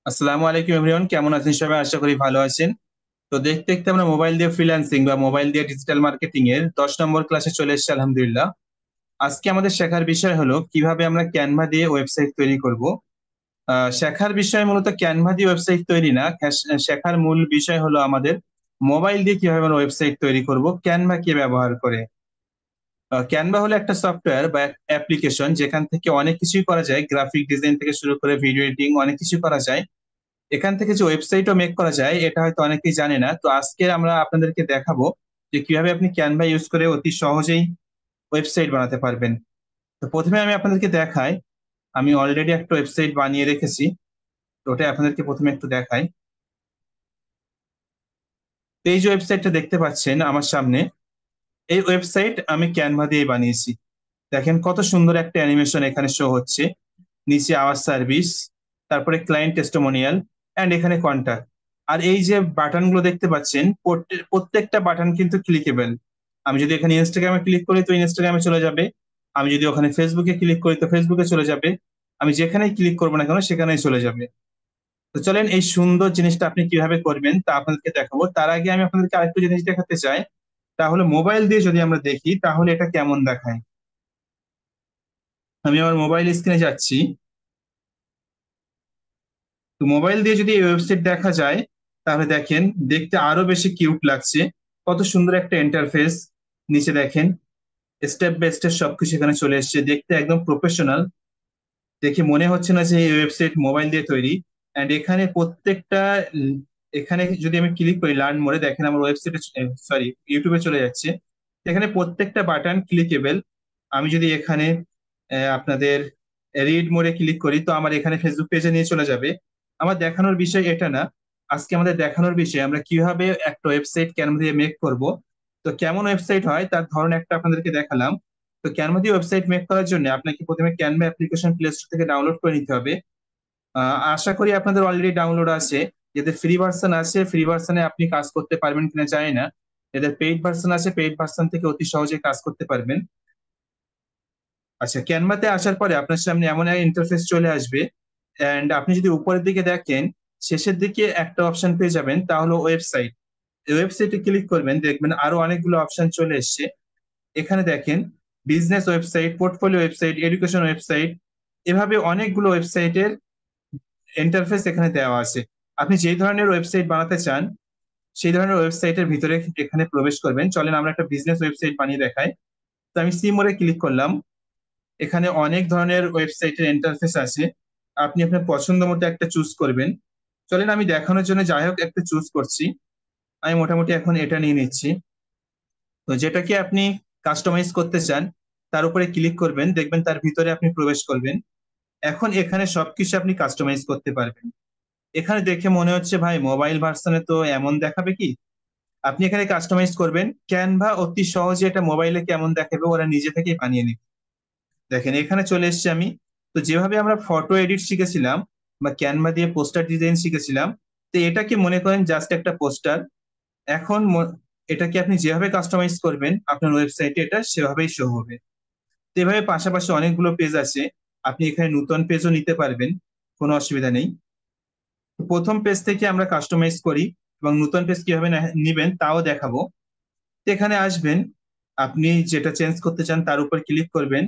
আসসালামু আলাইকুম এভরিওয়ান, কেমন আছেন সবাই? আশা করি ভালো আছেন। তো দেখতে দেখতে আমরা মোবাইল দিয়ে ফ্রিল্যান্সিং বা মোবাইল দিয়ে ডিজিটাল মার্কেটিং এর 10 নম্বর ক্লাসে চলে এসেছি আলহামদুলিল্লাহ। আজকে আমাদের শেখার বিষয় হলো কিভাবে আমরা ক্যানভা দিয়ে ওয়েবসাইট তৈরি করব। শেখার বিষয় মূলত ক্যানভা দিয়ে ওয়েবসাইট তৈরি না, শেখার মূল বিষয় হলো আমাদের মোবাইল দিয়ে কিভাবে আমরা ওয়েবসাইট তৈরি করব ক্যানভা কে ব্যবহার করে। ক্যানভা হলো একটা সফটওয়্যার বা অ্যাপ্লিকেশন যেখান থেকে অনেক কিছুই করা যায়, গ্রাফিক ডিজাইন থেকে শুরু করে ভিডিও এডিটিং অনেক কিছু করা যায়। এখান থেকে যে ওয়েবসাইটও মেক করা যায় এটা হয়তো অনেকেই জানে না। তো আজকে আমরা আপনাদেরকে দেখাবো যে কিভাবে আপনি ক্যানভা ইউজ করে অতি সহজেই ওয়েবসাইট বানাতে পারবেন। তো প্রথমে আমি আপনাদেরকে দেখাই, আমি অলরেডি একটা ওয়েবসাইট বানিয়ে রেখেছি। তো ওটা আপনাদেরকে প্রথমে একটু দেখাই। তো এই যে ওয়েবসাইটটা দেখতে পাচ্ছেন আমার সামনে, এই ওয়েবসাইট আমি ক্যানভা দিয়ে বানিয়েছি। দেখেন কত সুন্দর একটা অ্যানিমেশন এখানে শো হচ্ছে। নিচে আওয়ার সার্ভিস, তারপরে ক্লায়েন্ট টেস্টিমোনিয়াল, এন্ড এখানে কন্টাক্ট। আর এই যে বাটন গুলো দেখতে পাচ্ছেন, প্রত্যেকটা বাটন কিন্তু ক্লিকেবল। আমি যদি এখানে ইনস্টাগ্রামে ক্লিক করি তো ইনস্টাগ্রামে চলে যাবে। আমি যদি ওখানে ফেসবুকে ক্লিক করি তো ফেসবুকে চলে যাবে। আমি যেখানেই ক্লিক করবো না কেন সেখানেই চলে যাবে। তো চলেন এই সুন্দর জিনিসটা আপনি কিভাবে করবেন তা আপনাদেরকে দেখাবো। তার আগে আমি আপনাদেরকে আরেকটু জিনিস দেখাতে চাই। তাহলে মোবাইল দিয়ে যদি আমরা দেখি তাহলে এটা কেমন দেখায়। আমি আমার মোবাইল স্ক্রিনে যাচ্ছি। তো মোবাইল দিয়ে যদি এই ওয়েবসাইট দেখা যায় তাহলে দেখেন দেখতে আরো বেশি কিউট লাগছে। কত সুন্দর একটা ইন্টারফেস। নিচে দেখেন স্টেপ বাই স্টেপ সবকিছু এখানে চলে এসেছে, দেখতে একদম প্রফেশনাল। দেখে মনে হচ্ছে না যে এই ওয়েবসাইট মোবাইল দিয়ে তৈরি। এন্ড এখানে প্রত্যেকটা উম, এখানে যদি আমি ক্লিক করি লার্ন মোডে, দেখেন আমার ওয়েবসাইটে, সরি ইউটিউবে চলে যাচ্ছে। এখানে প্রত্যেকটা বাটন ক্লিকেবল। আমি যদি এখানে আপনাদের রিড মোডে ক্লিক করি তো আমার এখানে ফেসবুক পেজে নিয়ে চলে যাবে। আমার দেখানোর বিষয় এটা না। আজকে আমাদের দেখানোর বিষয় আমরা কিভাবে একটা ওয়েবসাইট ক্যানভা দিয়ে মেক করব। তো কেমন ওয়েবসাইট হয় তার ধরন একটা আপনাদেরকে দেখালাম। তো ক্যানভা দিয়ে ওয়েবসাইট মেক করার জন্য আপনাকে প্রথমে ক্যানভা অ্যাপ্লিকেশন প্লে স্টোর থেকে ডাউনলোড করে নিতে হবে। আশা করি আপনাদের অলরেডি ডাউনলোড আছে। এদের ফ্রি ভার্সন আছে, ফ্রি ভার্সনে আপনি কাজ করতে পারবেন কিনা জানি না। এদের পেইড ভার্সন আছে, পেইড ভার্সন থেকে অতি সহজে কাজ করতে পারবেন। আচ্ছা, ক্যানভাতে আসার পরে আপনার সামনে এমন এক ইন্টারফেস চলে আসবে। এন্ড আপনি যদি উপরের দিকে দেখেন শেষের দিকে একটা অপশন পেয়ে যাবেন, তা হলো ওয়েবসাইট। এই ওয়েবসাইটে ক্লিক করবেন, দেখবেন আরো অনেকগুলো অপশন চলে এসেছে। এখানে দেখেন business website, portfolio website, education website, এভাবে অনেকগুলো ওয়েবসাইটের ইন্টারফেস এখানে দেওয়া আছে। আপনি যেই ধরনের ওয়েবসাইট বানাতে চান সেই ধরনের ওয়েবসাইটের ভিতরে এখানে প্রবেশ করবেন। চলেন আমরা একটা বিজনেস ওয়েবসাইট বানিয়ে দেখাই। তো আমি সি মোড়ে ক্লিক করলাম। এখানে অনেক ধরনের ওয়েবসাইটের ইন্টারফেস আছে। আপনি আপনার পছন্দ মতো একটা চুজ করবেন। চলেন আমি দেখানোর জন্য যাই হোক একটা চুজ করছি। আমি মোটামুটি এখন এটা নিয়ে নিচ্ছি। তো যেটাকে আপনি কাস্টমাইজ করতে চান তার উপরে ক্লিক করবেন, দেখবেন তার ভিতরে আপনি প্রবেশ করবেন। এখন এখানে সবকিছু আপনি কাস্টমাইজ করতে পারবেন। এখানে দেখে মনে হচ্ছে ভাই মোবাইল ভার্সনে তো এমন দেখাবে কি। আপনি এখানে কাস্টমাইজ করবেন, ক্যানভা অতি সহজে এটা মোবাইলে কেমন দেখাবে ওরা নিজে থেকেই বানিয়ে নিবে। দেখেন এখানে চলে এসেছি আমি। তো যেভাবে আমরা ফটো এডিট শিখেছিলাম বা ক্যানভা দিয়ে পোস্টার ডিজাইন শিখেছিলাম, তো এটাকে মনে করেন জাস্ট একটা পোস্টার। এখন এটাকে আপনি যেভাবে কাস্টমাইজ করবেন আপনার ওয়েবসাইটে এটা সেভাবেই শো হবে। তো এভাবে পাশাপাশি অনেকগুলো পেজ আছে। আপনি এখানে নতুন পেজও নিতে পারবেন, কোনো অসুবিধা নেই। তো প্রথম পেজ থেকে আমরা কাস্টমাইজ করি এবং নতুন পেজ কিভাবে নিবেন তাও দেখাবো। তো এখানে আসবেন, আপনি যেটা চেঞ্জ করতে চান তার উপর ক্লিক করবেন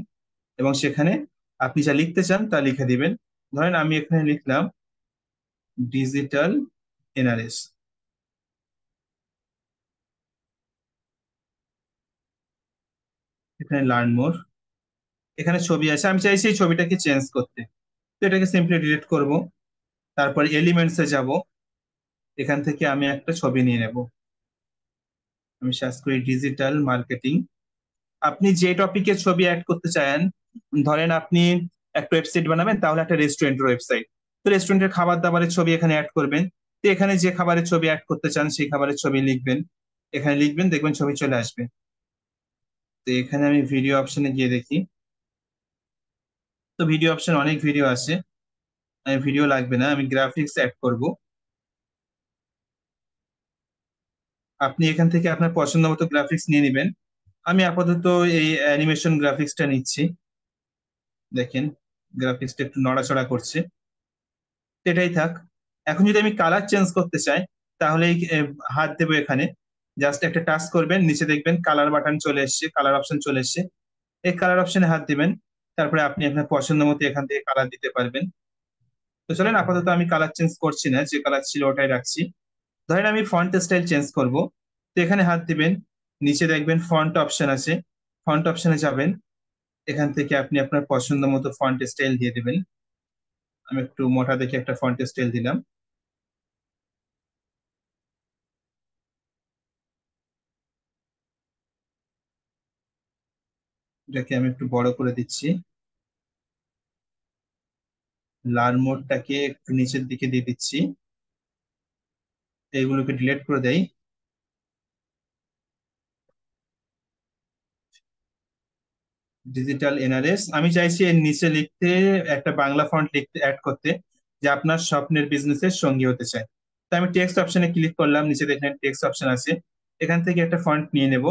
এবং সেখানে আপনি যা লিখতে চান তা লিখে দিবেন। ধরেন আমি এখানে লিখলাম ডিজিটাল এনআরএস। এখানে লার্ন মোর, এখানে ছবি আছে, আমি চাইছি এই ছবিটাকে চেঞ্জ করতে। তো এটাকে সিম্পলি ডিলিট করব। তারপর এলিমেন্টসে যাব, এখান থেকে আমি একটা ছবি নিয়ে নেব। আমি সার্চ করি ডিজিটাল মার্কেটিং। আপনি যে টপিকে ছবি অ্যাড করতে চান, ধরেন আপনি একটা ওয়েবসাইট বানাবেন তাহলে একটা রেস্টুরেন্টের ওয়েবসাইট। তো রেস্টুরেন্টের খাবার দাবারের ছবি এখানে অ্যাড করবেন। তো এখানে যে খাবারের ছবি অ্যাড করতে চান সেই খাবারের ছবি লিখবেন। এখানে লিখবেন, দেখবেন ছবি চলে আসবে। তো এখানে আমি ভিডিও অপশনে গিয়ে দেখি। তো ভিডিও অপশন অনেক ভিডিও আছে, আমি ভিডিও লাগবে না, আমি গ্রাফিক্স অ্যাড করব। আপনি এখান থেকে আপনার পছন্দ মতো গ্রাফিক্স নিয়ে নেবেন। আমি আপাতত এই অ্যানিমেশন গ্রাফিক্সটা নিচ্ছি। দেখেন গ্রাফিক্সটা একটু নড়াচড়া করছে। তো এটাই থাক। এখন যদি আমি কালার চেঞ্জ করতে চাই, তাহলে হাত দেবো এখানে, জাস্ট একটা টাচ করবেন, নিচে দেখবেন কালার বাটন চলে এসেছে, কালার অপশন চলে এসেছে। এই কালার অপশনে হাত দিবেন, তারপরে আপনি আপনার পছন্দ মতো এখান থেকে কালার দিতে পারবেন। তো চলেন, আপাতত আমি কালার চেঞ্জ করছি না, যে কালার ছিল ওটাই রাখছি। ধরেন আমি ফন্ট স্টাইল চেঞ্জ করব, তো এখানে হাত দিবেন, নিচে দেখবেন ফন্ট অপশন আছে, ফন্ট অপশনে যাবেন, এখান থেকে আপনি আপনার পছন্দ মতো ফন্ট স্টাইল দিয়ে দিবেন। আমি একটু মোটা দেখে একটা ফন্ট স্টাইল দিলাম। এটাকে আমি একটু বড় করে দিচ্ছি। লাল মোডটাকে একটু নিচের দিকে দিয়ে দিচ্ছি। এইগুলোকে ডিলিট করে দেই। ডিজিটাল এনআরএস আমি চাইছি এর নিচে লিখতে, একটা বাংলা ফন্ট লিখতে অ্যাড করতে, যে আপনার স্বপ্নের বিজনেসের সঙ্গী হতে চায়। তো আমি টেক্সট অপশনে ক্লিক করলাম, নিচে দেখেন টেক্সট অপশন আছে, এখান থেকে একটা ফন্ট নিয়ে নেব।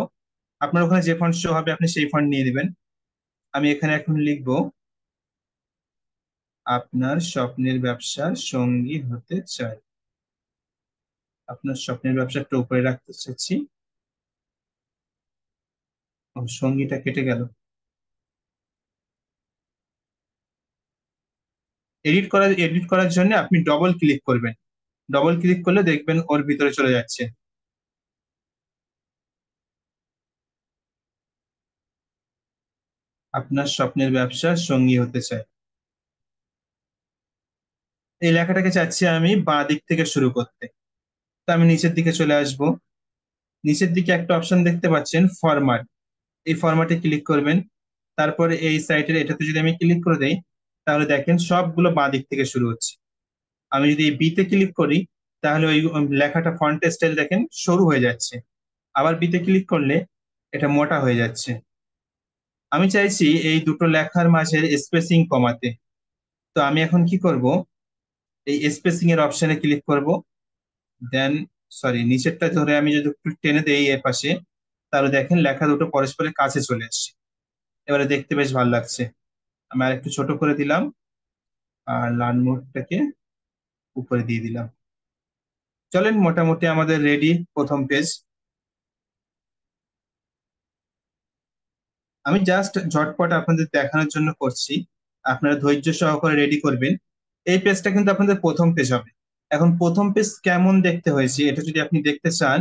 আপনার ওখানে যে ফন্ট শো হবে আপনি সেই ফন্ট নিয়ে নেবেন। আমি এখানে এখন লিখবো, আপনার স্বপ্নের ব্যবসার সঙ্গী হতে চাই। আপনার স্বপ্নের ব্যবসাটা উপরে রাখতে চাচ্ছি। ও, সঙ্গীটা কেটে গেল। এডিট করার জন্য আপনি ডবল ক্লিক করবেন। ডবল ক্লিক করলে দেখবেন ওর ভিতরে চলে যাচ্ছে। আপনার স্বপ্নের ব্যবসার সঙ্গী হতে চাই। এই লেখাটাকে চাচ্ছি আমি বাঁ দিক থেকে শুরু করতে। তো আমি নিচের দিকে চলে আসব। নিচের দিকে একটা অপশন দেখতে পাচ্ছেন, ফরম্যাট। এই ফরম্যাটে ক্লিক করবেন। তারপরে এই সাইটের এটাতে যদি আমি ক্লিক করে দেই, তাহলে দেখেন সবগুলো বাঁ দিক থেকে শুরু হচ্ছে। আমি যদি এই বিতে ক্লিক করি, তাহলে ওই লেখাটা ফন্ট স্টাইল দেখেন সরু হয়ে যাচ্ছে। আবার বিতে ক্লিক করলে এটা মোটা হয়ে যাচ্ছে। আমি চাইছি এই দুটো লেখার মাঝের স্পেসিং কমাতে। তো আমি এখন কি করব, এই স্পেসিং এর অপশনে ক্লিক করব। দেন, সরি, নিচেরটা ধরে আমি যদি একটু টেনে দেই এর পাশে, তাহলে দেখেন লেখা দুটো পরস্পরের কাছে চলে আসছে। এবারে দেখতে বেশ ভালো লাগছে। আমি আর একটু ছোট করে দিলাম, আর লার্ন মোডটাকে উপরে দিয়ে দিলাম। চলেন, মোটামুটি আমাদের রেডি প্রথম পেজ। আমি জাস্ট ঝটপট আপনাদের দেখানোর জন্য করছি, আপনারা ধৈর্য সহকারে রেডি করবেন। এই পেজটা কিন্তু আপনাদের প্রথম পেজ হবে। এখন প্রথম পেজ কেমন দেখতে হয়েছে এটা যদি আপনি দেখতে চান,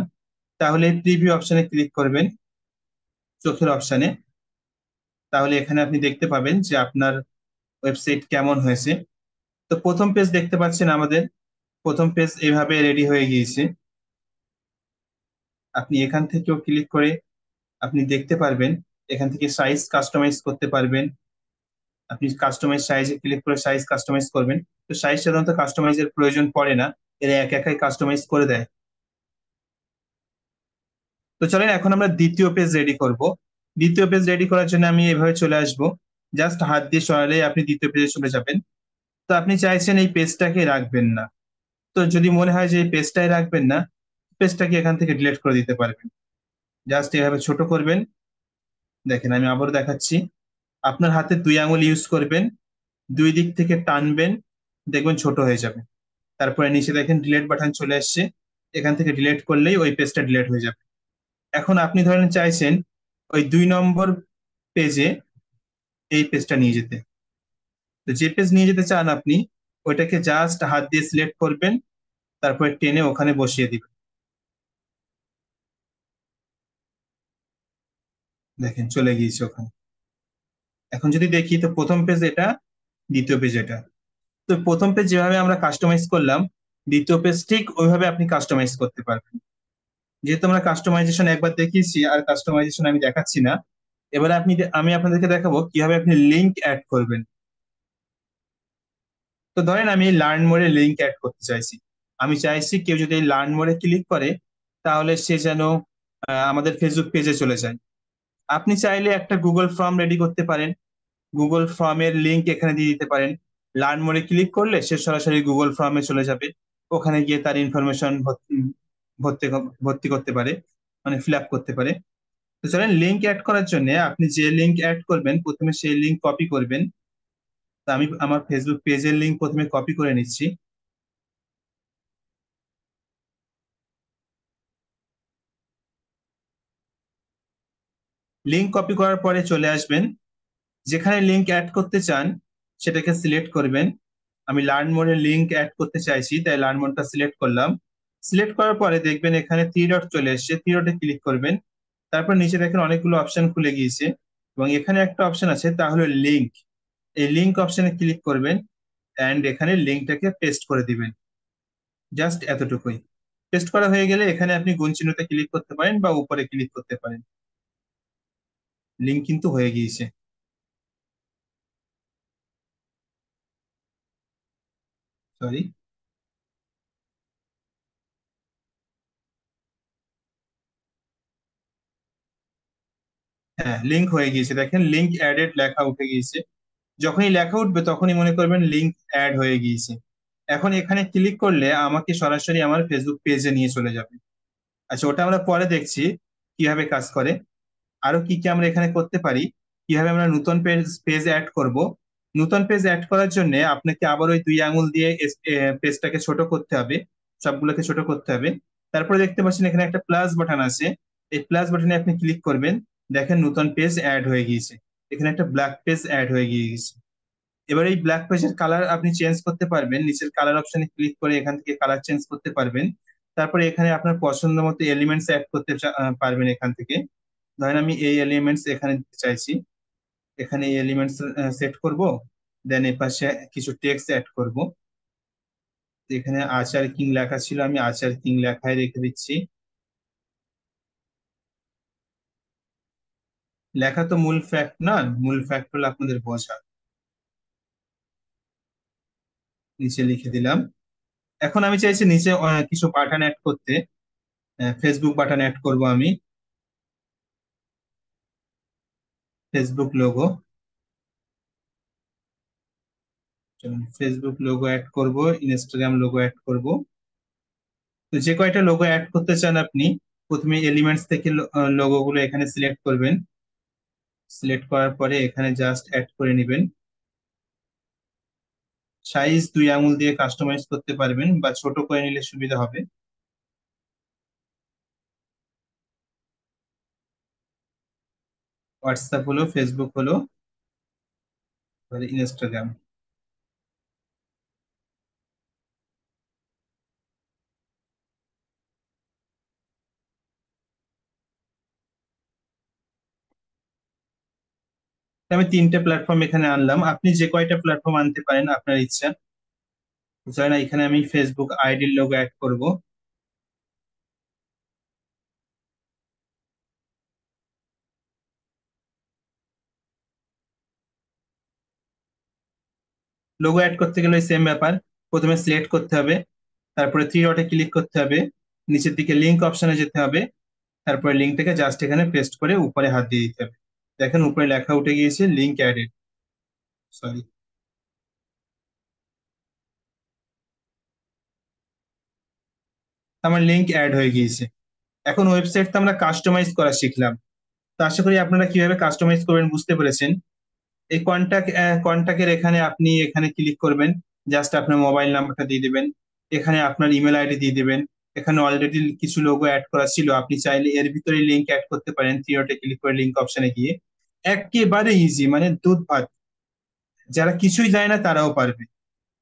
তাহলে প্রিভিউ অপশনে ক্লিক করবেন, চোখের অপশনে। তাহলে এখানে আপনি দেখতে পাবেন যে আপনার ওয়েবসাইট কেমন হয়েছে। তো প্রথম পেজ দেখতে পাচ্ছেন আমাদের। প্রথম পেজ এইভাবে রেডি হয়ে গিয়েছে। আপনি এখান থেকেও ক্লিক করে আপনি দেখতে পারবেন, এখান থেকে সাইজ কাস্টমাইজ করতে পারবেন। আপনি কাস্টমাইজ সাইজে ক্লিক করে সাইজ কাস্টমাইজ করবেন। তো সাইজ সাধারণত কাস্টমাইজের প্রয়োজন পড়ে না, এরা একাই কাস্টমাইজ করে দেয়। তো চলেন এখন আমরা দ্বিতীয় পেজ রেডি করব। দ্বিতীয় পেজ রেডি করার জন্য আমি এভাবে চলে আসব, জাস্ট হাত দিয়ে সরালে আপনি দ্বিতীয় পেজে চলে যাবেন। তো আপনি চাইছেন এই পেজটাকে রাখবেন না, তো যদি মনে হয় যে এই পেজটাই রাখবেন না, পেজটাকে এখান থেকে ডিলিট করে দিতে পারবেন। জাস্ট এভাবে ছোট করবেন। দেখেন আমি আবারও দেখাচ্ছি, আপনার হাতে দুই আঙুল ইউজ করবেন, দুই দিক থেকে টানবেন, দেখবেন ছোট হয়ে যাবে। তারপরে নিচে দেখেন ডিলিট বাটন চলে আসছে, এখান থেকে ডিলিট করলেই ওই পেজটা ডিলিট হয়ে যাবে। এখন আপনি ধরেন চাইছেন ওই 2 নম্বর পেজে এই পেজটা নিয়ে যেতে। তো যে পেজ নিয়ে যেতে চান আপনি, ওইটাকে জাস্ট হাত দিয়ে সিলেক্ট করবেন, তারপরে টেনে ওখানে বসিয়ে দিবেন। দেখেন চলে গিয়েছে ওখানে। এখন যদি দেখি, তো প্রথম পেজ এটা, দ্বিতীয় পেজ এটা। তো প্রথম পেজ যেভাবে আমরা কাস্টমাইজ করলাম, দ্বিতীয় পেজ ঠিক ওইভাবে আপনি কাস্টমাইজ করতে পারবেন। যেহেতু আমরা কাস্টমাইজেশন একবার দেখিয়েছি, আর কাস্টমাইজেশন আমি দেখাচ্ছি না। এবারে আমি আপনাদেরকে দেখাবো কিভাবে আপনি লিংক অ্যাড করবেন। তো ধরেন আমি লার্ন মোডে লিংক অ্যাড করতে চাইছি। আমি চাইছি কেউ যদি এই লার্ন মোডে ক্লিক করে, তাহলে সে যেন আমাদের ফেসবুক পেজে চলে যায়। আপনি চাইলে একটা গুগল ফর্ম রেডি করতে পারেন, গুগল ফর্মের লিংক এখানে দিয়ে দিতে পারেন। লার্ন মোডে ক্লিক করলে সে সরাসরি গুগল ফর্মে চলে যাবে, ওখানে গিয়ে তার ইনফরমেশন ভর্তি ভর্তি করতে পারে, মানে ফিল আপ করতে পারে। তো চলেন, লিংক অ্যাড করার জন্য আপনি যে লিংক অ্যাড করবেন প্রথমে সেই লিংক কপি করবেন। তো আমি আমার ফেসবুক পেজের লিংক প্রথমে কপি করে নিচ্ছি। লিঙ্ক কপি করার পরে চলে আসবেন, যেখানে লিঙ্ক অ্যাড করতে চান সেটাকে সিলেক্ট করবেন। আমি লার্ন মোডে লিঙ্ক অ্যাড করতে চাইছি, তাই লার্ন মোডটা সিলেক্ট করলাম। সিলেক্ট করার পরে দেখবেন এখানে থ্রি ডট চলে এসেছে, থ্রি ডটে ক্লিক করবেন। তারপর নিচে দেখেন অনেকগুলো অপশন খুলে গিয়েছে, এবং এখানে একটা অপশন আছে, তা হলো লিঙ্ক। এই লিঙ্ক অপশনে ক্লিক করবেন, অ্যান্ড এখানে লিঙ্কটাকে পেস্ট করে দিবেন। জাস্ট এতটুকুই। পেস্ট করা হয়ে গেলে এখানে আপনি গুণ চিহ্নতে ক্লিক করতে পারেন বা উপরে ক্লিক করতে পারেন। লিঙ্ক কিন্তু হয়ে গিয়েছে। সরি। হ্যাঁ, লিঙ্ক হয়ে গিয়েছে, দেখেন লিঙ্ক অ্যাডেড লেখা উঠে গিয়েছে। যখনই লেখা উঠবে তখনই মনে করবেন লিঙ্ক অ্যাড হয়ে গিয়েছে। এখন এখানে ক্লিক করলে আমাকে সরাসরি আমার ফেসবুক পেজে নিয়ে চলে যাবে। আচ্ছা, ওটা আমরা পরে দেখছি কিভাবে কাজ করে। আরো কি কি আমরা এখানে করতে পারি, কিভাবে আমরা নতুন পেজ পেজ অ্যাড করব। নতুন পেজ অ্যাড করার জন্য আপনাকে আবার ওই দুই আঙুল দিয়ে পেজটাকে ছোট করতে হবে, সবগুলোকে ছোট করতে হবে। তারপরে দেখতে পাচ্ছেন এখানে একটা প্লাস বাটন আছে, এই প্লাস বাটনে আপনি ক্লিক করবেন। দেখেন নতুন পেজ অ্যাড হয়ে গিয়েছে, এখানে একটা ব্ল্যাক পেজ অ্যাড হয়ে গিয়েছে। এবার এই ব্ল্যাক পেজের কালার আপনি চেঞ্জ করতে পারবেন, নিচের কালার অপশনে ক্লিক করে এখান থেকে কালার চেঞ্জ করতে পারবেন। তারপরে এখানে আপনার পছন্দ মতো এলিমেন্টস অ্যাড করতে পারবেন এখান থেকে। ধরেন আমি এই এলিমেন্টস এখানে দিতে চাইছি, এখানে এই এলিমেন্টস সেট করব। দেন এর পাশে কিছু টেক্সট অ্যাড করব। এখানে আচার কিং লেখা ছিল, আমি আচার কিং লেখায় রেখে দিচ্ছি। লেখা তো মূল ফ্যাক্ট না, মূল ফ্যাক্ট হলো আপনাদের বোঝা। নিচে লিখে দিলাম। এখন আমি চাইছি নিচে কিছু বাটন অ্যাড করতে। ফেসবুক বাটন অ্যাড করব আমি। Facebook logo. Facebook logo add করব, ইনস্টাগ্রাম লোগো অ্যাড করব। তো যে কয়টা লোগো অ্যাড করতে চান আপনি প্রথমে এলিমেন্টস থেকে লোগো গুলো এখানে সিলেক্ট করবেন। সিলেক্ট করার পরে এখানে জাস্ট অ্যাড করে নেবেন। সাইজ দুই আঙুল দিয়ে কাস্টমাইজ করতে পারবেন, বা ছোট করে নিলে সুবিধা হবে। হোয়াটসঅ্যাপ হলো, ফেসবুক হলো, ইনস্টাগ্রাম। আমি তিনটে প্ল্যাটফর্ম এখানে আনলাম, আপনি যে কয়টা প্ল্যাটফর্ম আনতে পারেন আপনার ইচ্ছা। বুঝলেন না, এখানে আমি ফেসবুক আইডির লোগো অ্যাড করব। লোগো অ্যাড করতে গেলে সেম ব্যাপার, প্রথমে সিলেক্ট করতে হবে, তারপরে থ্রি ডটে ক্লিক করতে হবে, নিচের দিকে লিঙ্ক অপশনে যেতে হবে। তারপরে লিঙ্কটাকে জাস্ট এখানে পেস্ট করে উপরে হাত দিয়ে দিতে হবে। দেখেন উপরে লেখা উঠে গিয়েছে লিঙ্ক অ্যাডেড। সরি। আমার লিঙ্ক অ্যাড হয়ে গিয়েছে। এখন ওয়েবসাইট তো আমরা কাস্টমাইজ করা শিখলাম, তো আশা করি আপনারা কিভাবে কাস্টমাইজ করবেন বুঝতে পেরেছেন। এই কন্টাক্টের এখানে আপনি এখানে ক্লিক করবেন, জাস্ট আপনার মোবাইল নাম্বারটা দিয়ে দিবেন, এখানে আপনার ইমেল আইডি দিয়ে দিবেন। এখানে অলরেডি কিছু লোগো অ্যাড করা ছিল, আপনি চাইলে এর ভিতরে লিঙ্ক অ্যাড করতে পারেন, থ্রিডটে ক্লিক করে লিঙ্ক অপশনে গিয়ে। একেবারে ইজি, মানে দুধ ভাত। যারা কিছুই জানে না তারাও পারবে।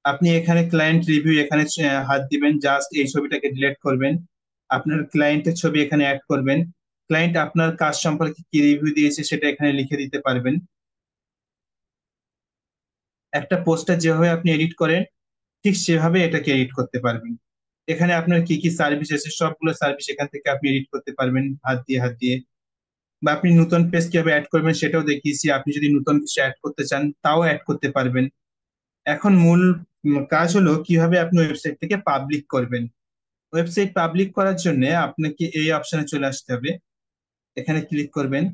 আপনি এখানে ক্লায়েন্ট রিভিউ এখানে হাত দিবেন, জাস্ট এই ছবিটাকে ডিলিট করবেন। আপনার ক্লায়েন্টের ছবি এখানে অ্যাড করবেন। ক্লায়েন্ট আপনার কাজ সম্পর্কে কি রিভিউ দিয়েছে সেটা এখানে লিখে দিতে পারবেন। একটা পোস্টার যেভাবে আপনি এডিট করেন ঠিক সেভাবে এটাকে এডিট করতে পারবেন। এখানে আপনার কি কি সার্ভিস আছে সবগুলো সার্ভিস এখান থেকে আপনি এডিট করতে পারবেন হাত দিয়ে হাত দিয়ে। বা আপনি নতুন পেজ কিভাবে অ্যাড করবেন সেটাও দেখিয়েছি, আপনি যদি নতুন কিছু অ্যাড করতে চান তাও অ্যাড করতে পারবেন। এখন মূল কাজ হলো কিভাবে আপনি ওয়েবসাইট থেকে পাবলিক করবেন। ওয়েবসাইট পাবলিক করার জন্য আপনাকে এই অপশনে চলে আসতে হবে, এখানে ক্লিক করবেন।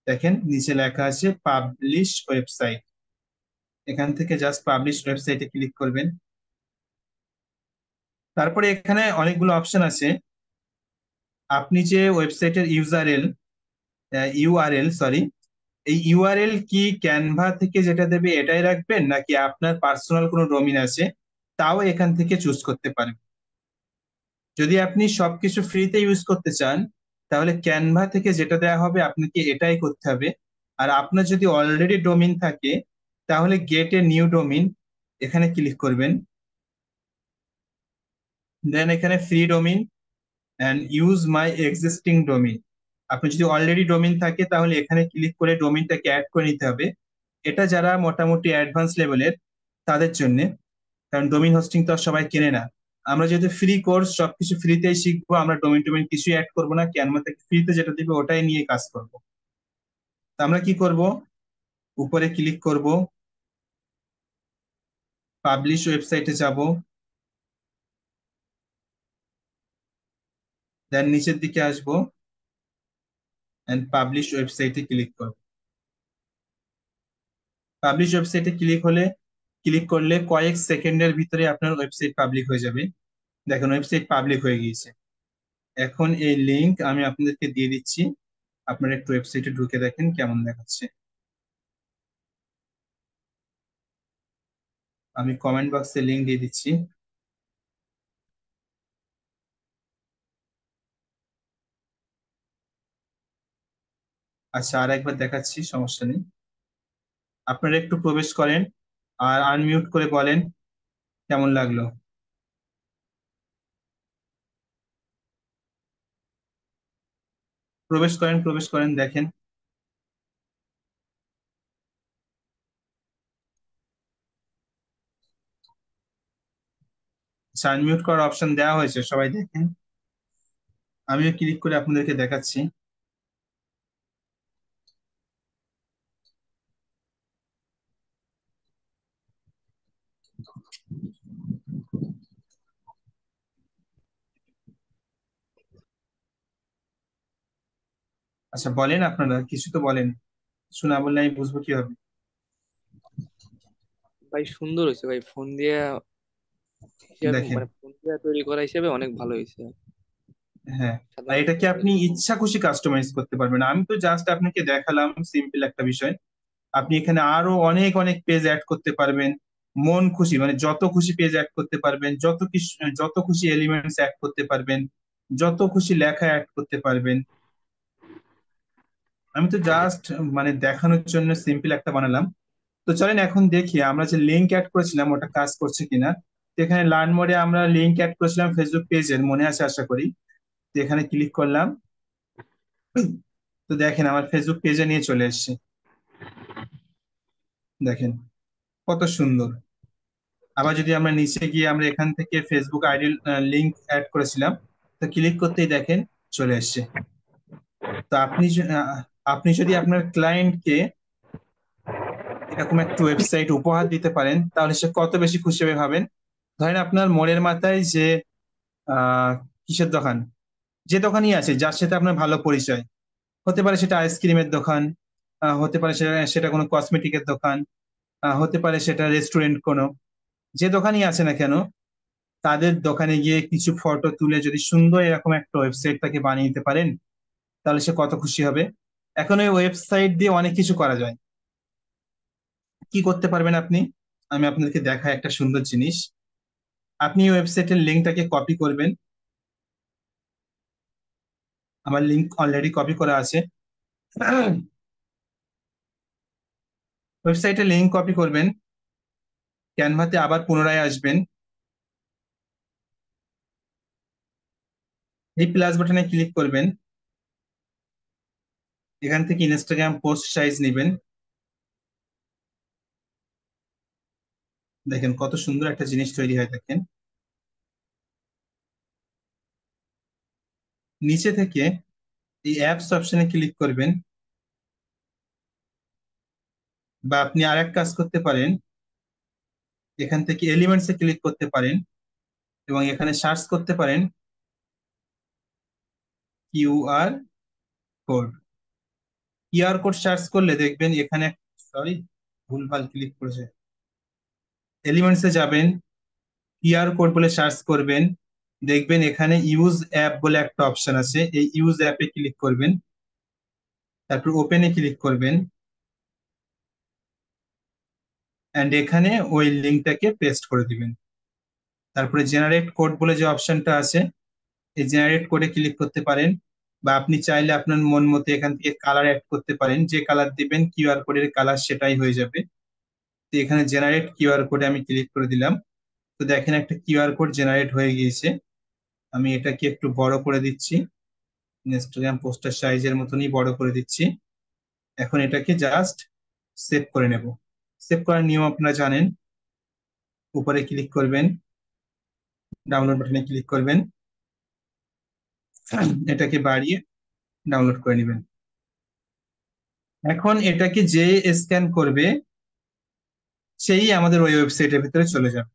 দেখেন নিচে লেখা আছে পাবলিশ ওয়েবসাইট, এখান থেকে জাস্ট পাবলিশ ওয়েবসাইটে ক্লিক করবেন। তারপরে এখানে অনেকগুলো অপশন আছে। আপনি যে ওয়েবসাইটের ইউআরএল সরি, এই ইউআরএল কি ক্যানভা থেকে যেটা দেবে এটাই রাখবেন, নাকি আপনার পার্সোনাল কোনো ডোমিন আছে তাও এখান থেকে চুজ করতে পারেন। যদি আপনি সবকিছু ফ্রিতে ইউজ করতে চান তাহলে ক্যানভা থেকে যেটা দেওয়া হবে আপনাকে এটাই করতে হবে। আর আপনার যদি অলরেডি ডোমিন থাকে তাহলে গেট এ নিউ ডোমিন এখানে ক্লিক করবেন। দেন এখানে free domain and use my existing domain. আপনি যদি অলরেডি ডোমিন থাকে তাহলে এখানে ক্লিক করে ডোমিনটাকে অ্যাড করে নিতে হবে। এটা যারা মোটামুটি অ্যাডভান্স লেভেলের তাদের জন্য, কারণ ডোমিন হোস্টিং তো আর সবাই কেনে না। আমরা যেহেতু ফ্রি কোর্স সবকিছু ফ্রিতেই শিখবো, আমরা ডোমিন টোমিন কিছুই অ্যাড করবো না, ক্যানভা থেকে ফ্রিতে যেটা দিবে ওটাই নিয়ে কাজ করব। তো আমরা কি করব, উপরে ক্লিক করব, পাবলিশ ওয়েবসাইটে যাব, দেন নিচের দিকে আসব এন্ড পাবলিশ ওয়েবসাইটে ক্লিক করব। পাবলিশ ওয়েবসাইটে ক্লিক করলে কয়েক সেকেন্ডের ভিতরে আপনার ওয়েবসাইট পাবলিক হয়ে যাবে। দেখেন ওয়েবসাইট পাবলিক হয়ে গিয়েছে। এখন এই লিংক আমি আপনাদেরকে দিয়ে দিচ্ছি, আপনারা একটু ওয়েবসাইটে ঢুকে দেখেন কেমন দেখাচ্ছে। আমি কমেন্ট বক্সে লিংক দিয়ে দিচ্ছি। আচ্ছা, আর একবার দেখাচ্ছি, সমস্যা নেই। আপনারা একটু প্রবেশ করেন আর আনমিউট করে বলেন কেমন লাগলো। প্রবেশ করেন দেখেন। আচ্ছা, আনমিউট করার অপশন দেওয়া হয়েছে, সবাই দেখেন। আমিও ক্লিক করে আপনাদেরকে দেখাচ্ছি। আচ্ছা বলেন, আপনারা কিছু তো বলেন, শোনা বললে আমি বুঝবো কিভাবে। ভাই সুন্দর হয়েছে ভাই, ফোন দিয়ে হিসাব দেখেন, মানে ফোন দিয়ে তৈরি করা হিসেবে অনেক ভালো হয়েছে। হ্যাঁ, আর সাধারণত এটাকে আপনি এরকম ইচ্ছা খুশি কাস্টমাইজ করতে পারবেন। আমি তো জাস্ট আপনাকে দেখালাম সিম্পল একটা বিষয়। আপনি এখানে আরো অনেক অনেক পেজ অ্যাড করতে পারবেন, মন খুশি মানে যত খুশি পেজ অ্যাড করতে পারবেন, যত খুশি এলিমেন্টস অ্যাড করতে পারবেন, যত খুশি লেখা অ্যাড করতে পারবেন। আমি তো জাস্ট মানে দেখানোর জন্য সিম্পল একটা বানালাম। তো চলেন এখন দেখি আমরা যে লিঙ্ক অ্যাড করেছিলাম ওটা কাজ করছে কিনা। তো এখানে লার্ন মোডে আমরা লিঙ্ক অ্যাড করেছিলাম ফেসবুক পেজের, মনে আছে আশা করি। তো এখানে ক্লিক করলাম, তো দেখেন আমার ফেসবুক পেজে নিয়ে চলে এসেছে। দেখেন কত সুন্দর। আবার যদি আমরা নিচে গিয়ে আমরা এখান থেকে ফেসবুক আইডি লিংক অ্যাড করেছিলাম, তো ক্লিক করতেই দেখেন চলে এসেছে। তো আপনি যদি আপনার ক্লায়েন্টকে এরকম একটা ওয়েবসাইট উপহার দিতে পারেন তাহলে সে কত বেশি খুশি হবে ভাবেন। ধরেন আপনার মোড়ের মাথায় যে আহ কিসের দোকান, যে দোকানই আছে যার সাথে আপনার ভালো পরিচয়, হতে পারে সেটা আইসক্রিমের দোকান, হতে পারে সেটা সেটা কোনো কসমেটিকের দোকান, হতে পারে সেটা রেস্টুরেন্ট কোনো, যে দোকানই আছে না কেন, তাদের দোকানে গিয়ে কিছু ফটো তুলে যদি সুন্দর এরকম একটা ওয়েবসাইট তাকে বানিয়ে দিতে পারেন তাহলে সে কত খুশি হবে। এখন ওই ওয়েবসাইট দিয়ে অনেক কিছু করা যায়। কি করতে পারবেন আপনি, আমি আপনাদেরকে দেখাই একটা সুন্দর জিনিস। আপনি ওয়েবসাইটের লিঙ্কটাকে কপি করবেন, আমার লিঙ্ক অলরেডি কপি করা আছে। ওয়েবসাইটের লিঙ্ক কপি করবেন, ক্যানভাতে আবার পুনরায় আসবেন, এই প্লাস বাটনে ক্লিক করবেন, এখান থেকে ইনস্টাগ্রাম পোস্ট সাইজ নেবেন। দেখেন কত সুন্দর একটা জিনিস তৈরি হয় দেখেন। নিচে থেকে এই অ্যাপস অপশনে ক্লিক করবেন, বা আপনি আর এক কাজ করতে পারেন, এখান থেকে এলিমেন্টসে ক্লিক করতে পারেন এবং এখানে সার্চ করতে পারেন QR code. QR code search করলে দেখবেন এখানে, সরি ভুলভাল ক্লিক করেছে, এলিমেন্টসে যাবেন, কিউআর কোড বলে সার্চ করবেন, দেখবেন এখানে ইউজ অ্যাপ বলে একটা অপশন আছে, এই ইউজ অ্যাপে ক্লিক করবেন, তারপর ওপেনে ক্লিক করবেন এন্ড এখানে ওই লিঙ্কটাকে পেস্ট করে দিবেন। তারপরে জেনারেট কোড বলে যে অপশনটা আছে, এই জেনারেট কোডে ক্লিক করতে পারেন, বা আপনি চাইলে আপনার মন মতো এখান থেকে কালার অ্যাড করতে পারেন, যে কালার দিবেন কিউআর কোডের কালার সেটাই হয়ে যাবে। তো এখানে জেনারেট কিউআর কোডে আমি ক্লিক করে দিলাম। তো দেখেন একটা কিউআর কোড জেনারেট হয়ে গিয়েছে। আমি এটাকে একটু বড় করে দিচ্ছি, ইনস্টাগ্রাম পোস্টার সাইজের মতনই বড় করে দিচ্ছি। এখন এটাকে জাস্ট সেভ করে নেব। সেভ করার নিয়ম আপনারা জানেন, উপরে ক্লিক করবেন, ডাউনলোড বাটনে ক্লিক করবেন, এটাকে বাড়িয়ে ডাউনলোড করে নেবেন। এখন এটাকে যে স্ক্যান করবে সেই আমাদের ওই ওয়েবসাইটের ভিতরে চলে যাবে।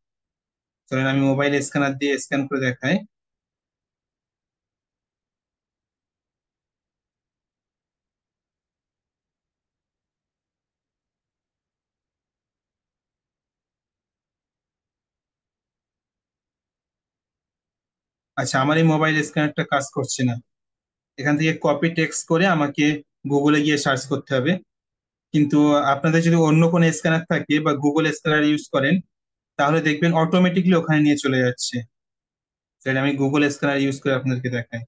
চলেন আমি মোবাইল স্ক্যানার দিয়ে স্ক্যান করে দেখাই। আচ্ছা, আমার এই মোবাইল স্ক্যানারটা কাজ করছে না। এখান থেকে কপি টেক্সট করে আমাকে গুগলে গিয়ে সার্চ করতে হবে। কিন্তু আপনাদের যদি অন্য কোনো স্ক্যানার থাকে বা গুগল স্ক্যানার ইউজ করেন, তাহলে দেখবেন অটোমেটিকলি ওখানে নিয়ে চলে যাচ্ছে। সেটা আমি গুগল স্ক্যানার ইউজ করে আপনাদেরকে দেখাই।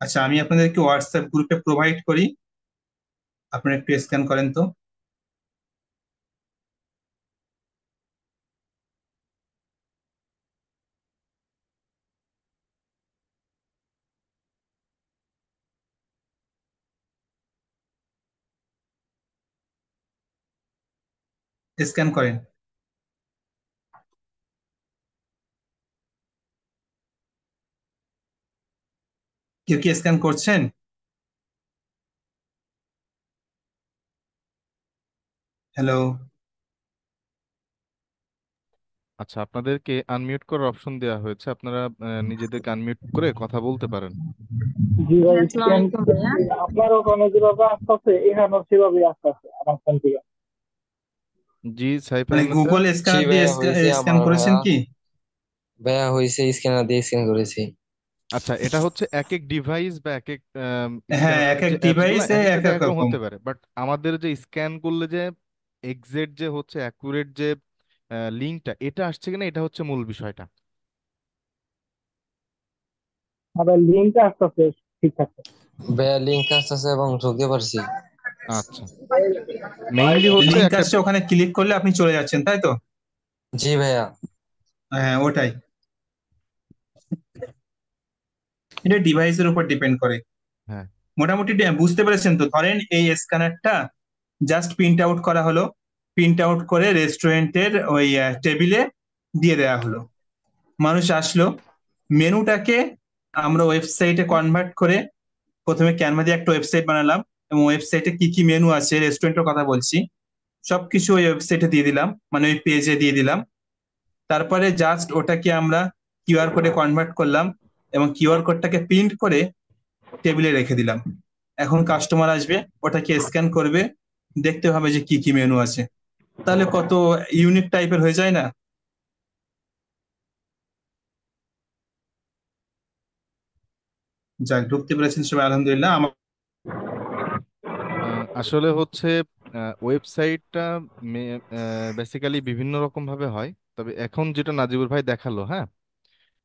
আচ্ছা, আমি আপনাদেরকে হোয়াটসঅ্যাপ গ্রুপে প্রোভাইড করি, আপনারা একটু স্ক্যান করেন তো। স্ক্যান করেন। কেউ কি স্ক্যান করছেন? হ্যালো? আচ্ছা, আপনাদেরকে আনমিউট করার অপশন দেওয়া হয়েছে, আপনারা নিজেদেরকে আনমিউট করে কথা বলতে পারেন। জি ভাই, হ্যাঁ, আসসালামু স্ক্যান আলাইকুম ভাইয়া। করতেছি। আপনার ওখানে যেভাবে আসতেছে এখানেও সেভাবে আসতেছে আমার ফোন থেকে। জি, সাইফ মানে আহমেদ স্যার। গুগল জি স্ক্যানার দিয়ে ভাইয়া, হয়েছে স্ক্যান আমার করেছেন ভাইয়া। কি? ভাইয়া হয়েছে, স্ক্যানার দিয়ে স্ক্যান করেছি। আচ্ছা, এটা হচ্ছে এক এক ডিভাইস বা এক এক হ্যাঁ, এক স্ক্যানারের এক যে অ্যাপস গুলো ডিভাইসে এক এক একটা এক একরকম রকম। হতে পারে, বাট আমাদের যে স্ক্যান করলে যে এক্সাক্ট যে হচ্ছে অ্যাকুরেট যে লিঙ্কটা এটা আসছে কিনা, এটা হচ্ছে মূল বিষয়টা। আবার লিঙ্ক আসতেছে ঠিক আছে। ভাইয়া লিঙ্ক আসতেছে এবং ঢুকতে পারছি। আচ্ছা, মেইনলি হচ্ছে লিঙ্ক একটা আসছে, ওখানে ক্লিক করলে আপনি চলে যাচ্ছেন, তাই তো? জি ভাইয়া। হ্যাঁ, ওটাই। এটা ডিভাইসের উপর ডিপেন্ড করে। হ্যাঁ। মোটামুটি বুঝতে পেরেছেন তো? ধরেন এই স্ক্যানারটা জাস্ট প্রিন্ট আউট করা হলো, প্রিন্ট আউট করে রেস্টুরেন্টের ওই টেবিলে দিয়ে দেওয়া হলো। মানুষ আসলো, মেনুটাকে আমরা ওয়েবসাইটে কনভার্ট করে প্রথমে ক্যানভা দিয়ে একটা ওয়েবসাইট বানালাম, এবং ওয়েবসাইটে কি কি মেনু আছে, রেস্টুরেন্টের কথা বলছি, সবকিছু ওই ওয়েবসাইটে দিয়ে দিলাম, মানে ওই পেজে দিয়ে দিলাম। তারপরে জাস্ট ওটাকে আমরা কিউআর কোডে কনভার্ট করলাম, এবং কিউআর কোডটাকে প্রিন্ট করে টেবিলে রেখে দিলাম। এখন কাস্টমার আসবে, ওটাকে স্ক্যান করবে, দেখতে হবে যে কি কি মেনু আছে। তাহলে কত ইউনিক টাইপের হয়ে যায় না? যাক, ঢুকতে পেরেছেন সবাই, আলহামদুলিল্লাহ। আমার আসলে হচ্ছে ওয়েবসাইটটা বেসিক্যালি বিভিন্ন রকম ভাবে হয়, তবে এখন যেটা নাজিবুর ভাই দেখালো, হ্যাঁ,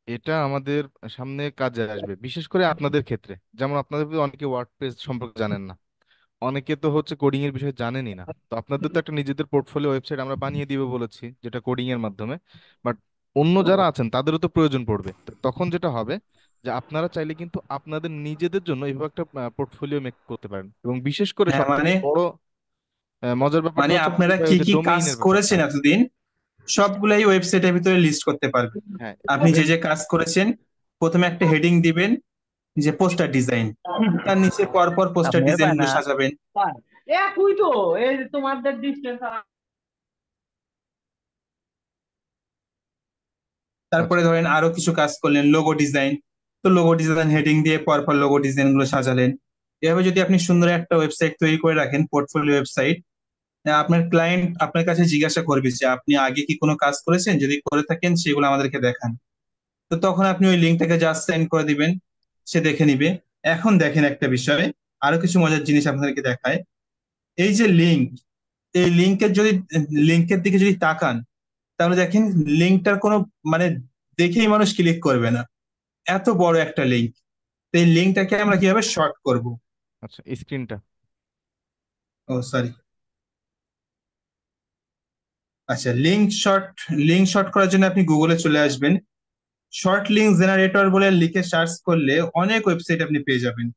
এটা আমাদের সামনে কাজে আসবে, বিশেষ করে আপনাদের ক্ষেত্রে। যেমন আপনাদের মধ্যে অনেকে ওয়ার্ডপ্রেস সম্পর্কে জানেন না, অনেকে তো হচ্ছে কোডিং এর বিষয়ে জানেনই না। তো আপনাদের তো একটা নিজেদের পোর্টফোলিও ওয়েবসাইট আমরা বানিয়ে দিব বলেছি, যেটা কোডিং এর মাধ্যমে। বাট অন্য যারা আছেন তাদেরও তো প্রয়োজন পড়বে, তো তখন যেটা হবে যে আপনারা চাইলে কিন্তু আপনাদের নিজেদের জন্য এইভাবে একটা পোর্টফোলিও মেক করতে পারেন। এবং বিশেষ করে হ্যাঁ, সব থেকে মানে বড় মজার ব্যাপারটা মানে হচ্ছে আপনারা নাজিব ভাই, কি ওই যে কি কাজ ডোমেইনের ব্যাপারটা। করেছেন এতদিন সবগুলাই ওয়েবসাইটের ভিতরে লিস্ট করতে পারবেন। হ্যাঁ, আপনি যে ইভেন যে কাজ করেছেন, প্রথমে একটা হেডিং দিবেন যে পোস্টার ডিজাইন, তার নিচে পরপর পোস্টার আপনার ডিজাইন পায় গুলো না সাজাবেন। পায়। তুই তো এই যে তোমাদের ডিস্টেন্স। তারপরে আচ্ছা। ধরেন আরো কিছু কাজ করলেন, লোগো ডিজাইন। তো লোগো ডিজাইন হেডিং দিয়ে পরপর লোগো ডিজাইন গুলো সাজালেন। এভাবে যদি আপনি সুন্দর একটা ওয়েবসাইট তৈরি করে রাখেন, পোর্টফোলিও ওয়েবসাইট, আপনার ক্লায়েন্ট আপনার কাছে জিজ্ঞাসা করবে যে আপনি আগে কি কোনো কাজ করেছেন, যদি করে থাকেন সেগুলো আমাদেরকে দেখান। তো তখন আপনি ওই লিঙ্কটাকে জাস্ট সেন্ড করে দিবেন, সে দেখে নিবে। এখন দেখেন একটা বিষয়, আরো কিছু মজার জিনিস আপনাদেরকে দেখায়। এই যে লিঙ্ক, এই লিঙ্কের দিকে যদি তাকান, তাহলে দেখেন লিঙ্কটার কোনো মানে দেখেই মানুষ ক্লিক করবে না। এত বড় একটা লিঙ্ক, এই লিঙ্কটাকে আমরা কিভাবে শর্ট করব? আচ্ছা, স্ক্রিনটা। ও সরি। আচ্ছা, লিঙ্ক শর্ট করার জন্য আপনি গুগলে চলে আসবেন। শর্ট লিঙ্ক জেনারেটর বলে লিখে সার্চ করলে অনেক ওয়েবসাইট আপনি পেয়ে যাবেন।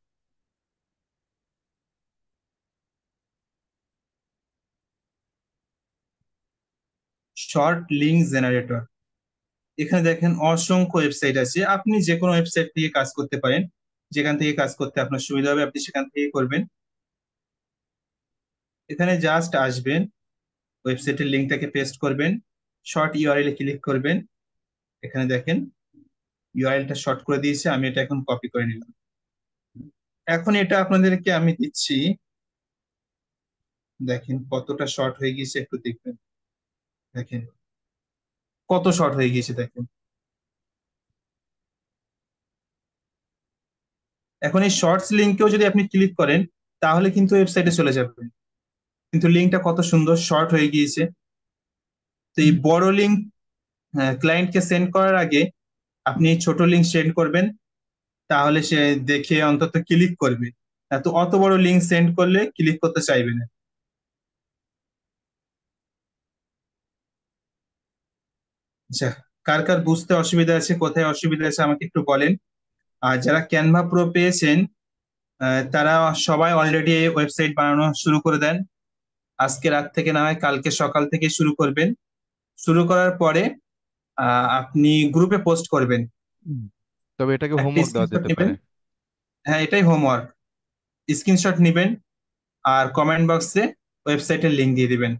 শর্ট লিঙ্ক জেনারেটর, এখানে দেখেন অসংখ্য ওয়েবসাইট আছে, আপনি যে কোনো ওয়েবসাইট থেকে কাজ করতে পারেন। যেখান থেকে কাজ করতে আপনার সুবিধা হবে আপনি সেখান থেকে করবেন। এখানে জাস্ট আসবেন, ওয়েবসাইটের লিঙ্কটাকে পেস্ট করবেন, শর্ট ইউআরএল এ ক্লিক করবেন। এখানে দেখেন ইউআরএলটা শর্ট করে দিয়েছে, আমি এটা এখন কপি করে নিলাম। এখন এটা আপনাদেরকে আমি দিচ্ছি, দেখেন কতটা শর্ট হয়ে গিয়েছে, একটু দেখবেন। দেখেন কত শর্ট হয়ে গিয়েছে, দেখেন। এখন এই শর্টস লিঙ্কেও যদি আপনি ক্লিক করেন তাহলে কিন্তু ওয়েবসাইটে চলে যাবেন, কিন্তু লিঙ্কটা কত সুন্দর শর্ট হয়ে গিয়েছে। তো এই বড় লিঙ্ক ক্লায়েন্টকে সেন্ড করার আগে আপনি এই ছোট লিঙ্ক সেন্ড করবেন, তাহলে সে দেখে অন্তত ক্লিক করবে। তো অত বড় লিঙ্ক সেন্ড করলে ক্লিক করতে চাইবে না। আচ্ছা, কার কার বুঝতে অসুবিধা আছে, কোথায় অসুবিধা আছে আমাকে একটু বলেন। আর যারা ক্যানভা প্রো পেয়েছেন তারা সবাই অলরেডি ওয়েবসাইট বানানো শুরু করে দেন। আজকে রাত থেকে না হয় কালকে সকাল থেকে শুরু করবেন। শুরু করার পরে আপনি গ্রুপে পোস্ট করবেন। হুম। তবে এটাকে একটা হোমওয়ার্ক দেওয়া স্ক্রিনশট যেতে নেবেন। পারে। হ্যাঁ, এটাই হোমওয়ার্ক। স্ক্রিনশট নেবেন আর কমেন্ট বক্সে ওয়েবসাইটের লিংক দিয়ে দিবেন।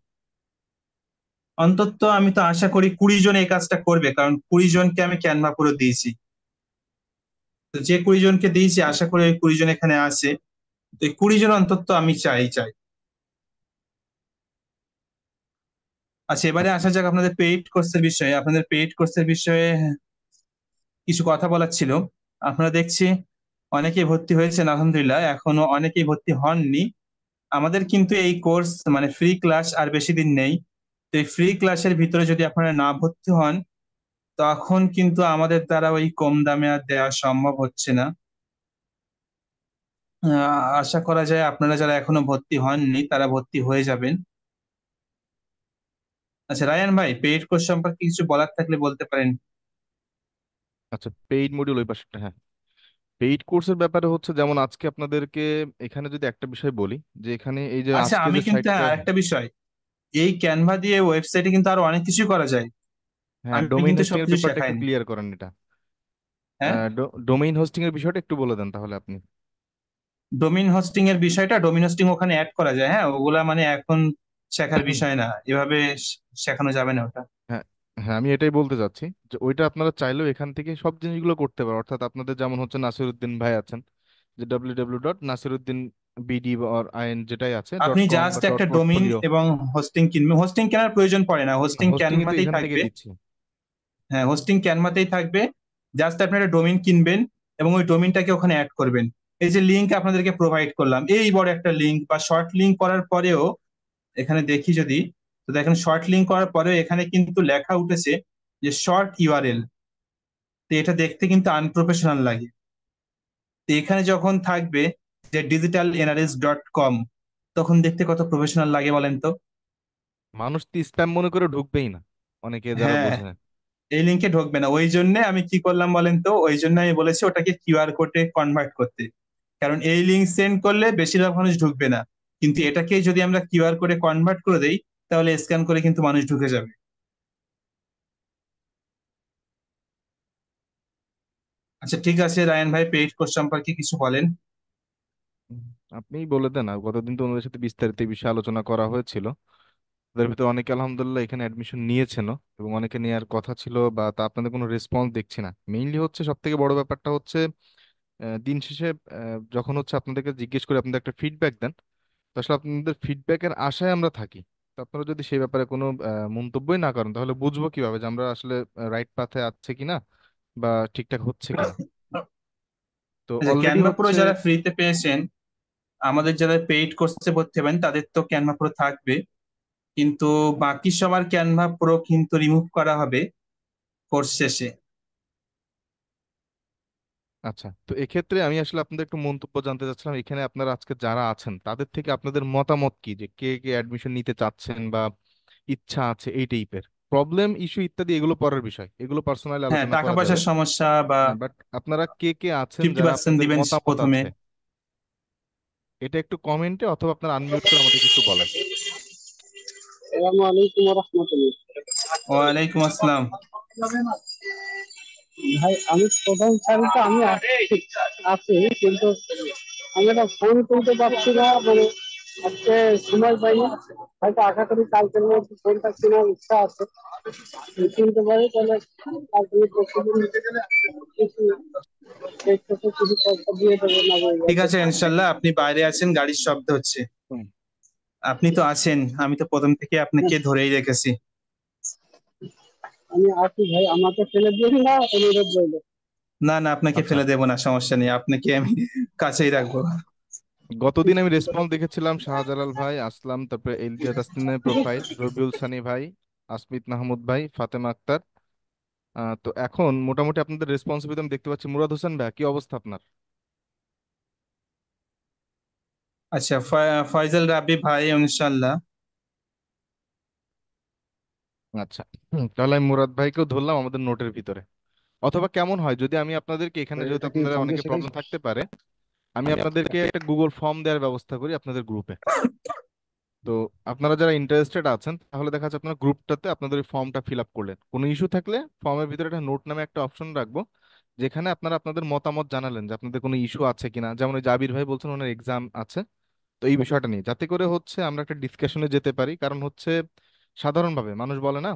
অন্তত আমি তো আশা করি 20 জন এই কাজটা করবে, কারণ 20 জনকে আমি ক্যানভা পুরো দিয়েছি। তো যে 20 জনকে দিয়েছি আশা করি ওই 20 জন এখানে আছে। তো এই 20 জন অন্তত আমি চাই। আচ্ছা, এবারে আচ্ছা। আসা যাক আপনাদের পেইড কোর্সের বিষয়ে। আপনাদের পেইড কোর্সের বিষয়ে কিছু কথা বলার ছিল। আপনারা দেখছি অনেকেই ভর্তি হয়েছেন, আলহামদুলিল্লাহ, এখনো অনেকেই ভর্তি হননি। আমাদের কিন্তু এই কোর্স মানে ফ্রি ক্লাস আর বেশি দিন নেই। তো এই ফ্রি ক্লাসের ভিতরে যদি আপনারা না ভর্তি হন তখন কিন্তু আমাদের দ্বারা ওই কম দামে আর দেওয়া সম্ভব হচ্ছে না। আশা করা যায় আপনারা যারা এখনো ভর্তি হননি তারা ভর্তি হয়ে যাবেন। আচ্ছা রায়ান ভাই, পেইড কোর্স সম্পর্কে কিছু বলার থাকলে বলতে পারেন। আচ্ছা, পেইড মডিউল ওই পাশেরটা, হ্যাঁ। পেইড কোর্সের ব্যাপারে হচ্ছে যেমন আজকে আপনাদেরকে এখানে যদি একটা বিষয় বলি, যে এখানে এই যে আচ্ছা, আজকে আমি যে কিন্তু সাইটটা। আরেকটা বিষয়, এই ক্যানভা দিয়ে ওয়েবসাইটে কিন্তু আরো অনেক কিছু করা যায়। হ্যাঁ, আমি ডোমেইন কিন্তু হোস্টিং এর সবকিছু ব্যাপারটা একটু শেখাইনি। ক্লিয়ার করেন এটা। হ্যাঁ, ডোমেইন হোস্টিং এর বিষয়টা একটু বলে দেন তাহলে আপনি। ডোমিন হোস্টিং এর বিষয়টা, ডোমিন হোস্টিং ওখানে অ্যাড করা যায়। হ্যাঁ, ওগুলা মানে এখন শেখার বিষয় না, এভাবে শেখানো যাবে না ওটা। হ্যাঁ, হ্যাঁ, আমি এটাই বলতে চাচ্ছি যে ওইটা আপনারা চাইলেও এখান থেকে সব জিনিসগুলো করতে পারেন। অর্থাৎ আপনাদের যেমন হচ্ছে নাসিরুদ্দিন ভাই আছেন, যে www.nasiruddin bd or in যেটাই আছে আপনি .com বা জাস্ট একটা ডোমিন .portfolio। এবং হোস্টিং কিনবেন, হোস্টিং কেনার প্রয়োজন পড়ে না, হোস্টিং হোস্টিং কিন্তু ক্যানভাতেই এখান থেকে থাকবে। দিচ্ছি। হ্যাঁ, হোস্টিং ক্যানভাতেই থাকবে। জাস্ট আপনি একটা ডোমিন কিনবেন এবং ওই ডোমিনটাকে ওখানে অ্যাড করবেন। এই যে লিঙ্ক আপনাদেরকে প্রোভাইড করলাম, এই বড় একটা লিঙ্ক বা শর্ট লিঙ্ক করার পরেও এখানে দেখি যদি, তো দেখেন শর্ট লিঙ্ক করার পরেও এখানে কিন্তু লেখা উঠেছে যে শর্ট ইউআরএল। তো এটা দেখতে কিন্তু আনপ্রফেশনাল লাগে। তো এখানে যখন থাকবে যে digitalenrs.com, তখন দেখতে কত প্রফেশনাল লাগে বলেন তো। মানুষ তো স্প্যাম মনে করে ঢুকবেই না, অনেকে যারা হ্যাঁ, বোঝে না। এই লিঙ্কে ঢুকবে না, ওই জন্য আমি কি করলাম বলেন তো, ওই জন্য আমি বলেছি ওটাকে কিউআর কোডে কনভার্ট করতে। কারণ এই লিঙ্ক সেন্ড করলে বেশিরভাগ মানুষ ঢুকবে না, কিন্তু এটাকে যদি আমরা কিউআর কোডে কনভার্ট করে দেই তাহলে স্ক্যান করে কিন্তু মানুষ ঢুকে যাবে। আচ্ছা ঠিক আছে রায়ান ভাই, পেইড কোর্স সম্পর্কে কিছু বলেন। উম, আপনিই বলে দেন। আর গতদিন তো ওনাদের সাথে বিস্তারিত এই বিষয়ে আলোচনা করা হয়েছিল। তাদের ভিতরে অনেকে আলহামদুলিল্লাহ এখানে অ্যাডমিশন নিয়েছেনও, এবং অনেকে নেওয়ার কথা ছিল, বা তা আপনাদের কোনো রেসপন্স দেখছি না। মেইনলি হচ্ছে সব থেকে বড় ব্যাপারটা হচ্ছে দিন শেষে যখন হচ্ছে আপনাদেরকে জিজ্ঞেস করে আপনাদের একটা ফিডব্যাক দেন, তো আসলে আপনাদের ফিডব্যাকের আশায় আমরা থাকি। তো আপনারা যদি সেই ব্যাপারে কোনো মন্তব্যই না করেন তাহলে বুঝবো কিভাবে যে আমরা আসলে রাইট পাথে আছে কিনা বা ঠিকঠাক হচ্ছে কিনা। তো আচ্ছা, অলরেডি ক্যানভা প্রো হচ্ছে। যারা ফ্রিতে পেয়েছেন, আমাদের যারা পেইড কোর্সে ভর্তি হবেন তাদের তো ক্যানভা প্রো থাকবে, কিন্তু বাকি সবার ক্যানভা প্রো কিন্তু রিমুভ করা হবে কোর্স শেষে। আচ্ছা, তো এক্ষেত্রে আমি আসলে আপনাদের একটু মন্তব্য জানতে চাচ্ছিলাম, এখানে আপনারা আজকে যারা আছেন তাদের থেকে আপনাদের মতামত কি, যে কে কে অ্যাডমিশন নিতে চাচ্ছেন বা ইচ্ছা আছে এই টাইপের। প্রবলেম ইস্যু ইত্যাদি এগুলো পরের বিষয়, এগুলো পার্সোনালি হ্যাঁ, আলোচনা টাকা করা যাবে। পয়সার সমস্যা বা হ্যাঁ, বাট আপনারা কে কে আছেন 50% যারা আপনাদের দিবেন মতামত প্রথমে। আছে, এটা একটু কমেন্টে অথবা আপনারা আনমিউট করে আমাদেরকে একটু বলেন। আসসালামু আলাইকুম ওয়া রাহমাতুল্লাহ। ওয়ালাইকুম আসসালাম। ভাই আমি প্রথম সারিতে আমি আছি, কিন্তু আমি একটা ফোন কিনতে পারছি না, মানে আজকে সময় পাইনি। হয়তো আশা করি কালকের মধ্যে ফোনটা কেনার ইচ্ছা আছে, যদি কিনতে পারি তাহলে কালকে প্রতিদিন কিছু কিছু পয়সা দিয়ে দেবো না ঠিক আছে, ভাই। ইনশাল্লাহ। আপনি বাইরে আছেন, গাড়ির শব্দ হচ্ছে। হুম। আপনি তো আছেন, আমি তো প্রথম থেকে আপনাকে ধরেই রেখেছি। আমি আছি ভাই, আমাকে ফেলে দিয়ে না, অনুরোধ রইল। না না, আপনাকে আচ্ছা, ফেলে দেবো না, সমস্যা নেই, আপনাকে আমি কাছেই রাখবো। গতদিন আমি রেসপন্স দেখেছিলাম শাহজালাল ভাই, আসলাম, তারপরে এলজে তাসনিমের প্রোফাইল, রবিউল সানি ভাই, আসমিত মাহমুদ ভাই, ফাতেমা আক্তার। তো এখন মোটামুটি আপনাদের রেসপন্সিবিলিটি আমি দেখতে পাচ্ছি। মুরাদ হোসেন ভাই, কি অবস্থা আপনার? আচ্ছা, ফয়জাল রাব্বি ভাই, ইনশাল্লাহ। আচ্ছা, তাহলে আমি মুরাদ ভাইকেও ধরলাম আমাদের নোটের ভিতরে। অথবা কেমন হয় যদি আমি আপনাদেরকে তো এখানে, যেহেতু এটা কি আপনাদের ফোন দিয়ে অনেকে প্রবলেম শিখাইছো? থাকতে পারে, আমি আপনাদেরকে একটা গুগল ফর্ম দেওয়ার ব্যবস্থা করি আপনাদের গ্রুপে। তো আপনারা যারা ইন্টারেস্টেড আছেন তাহলে দেখা যাচ্ছে আপনার গ্রুপটাতে আপনাদের ওই ফর্মটা ফিল আপ করলেন। কোনো ইস্যু থাকলে ফর্মের ভিতরে একটা নোট নামে একটা অপশন রাখবো, যেখানে আপনারা আপনাদের মতামত জানালেন যে আপনাদের কোনো ইস্যু আছে কিনা। যেমন ওই জাবির ভাই বলছেন ওনার এক্সাম আছে, তো এই বিষয়টা নিয়ে যাতে করে হচ্ছে আমরা একটা ডিসকাশনে যেতে পারি। কারণ হচ্ছে সাধারণভাবে মানুষ বলে না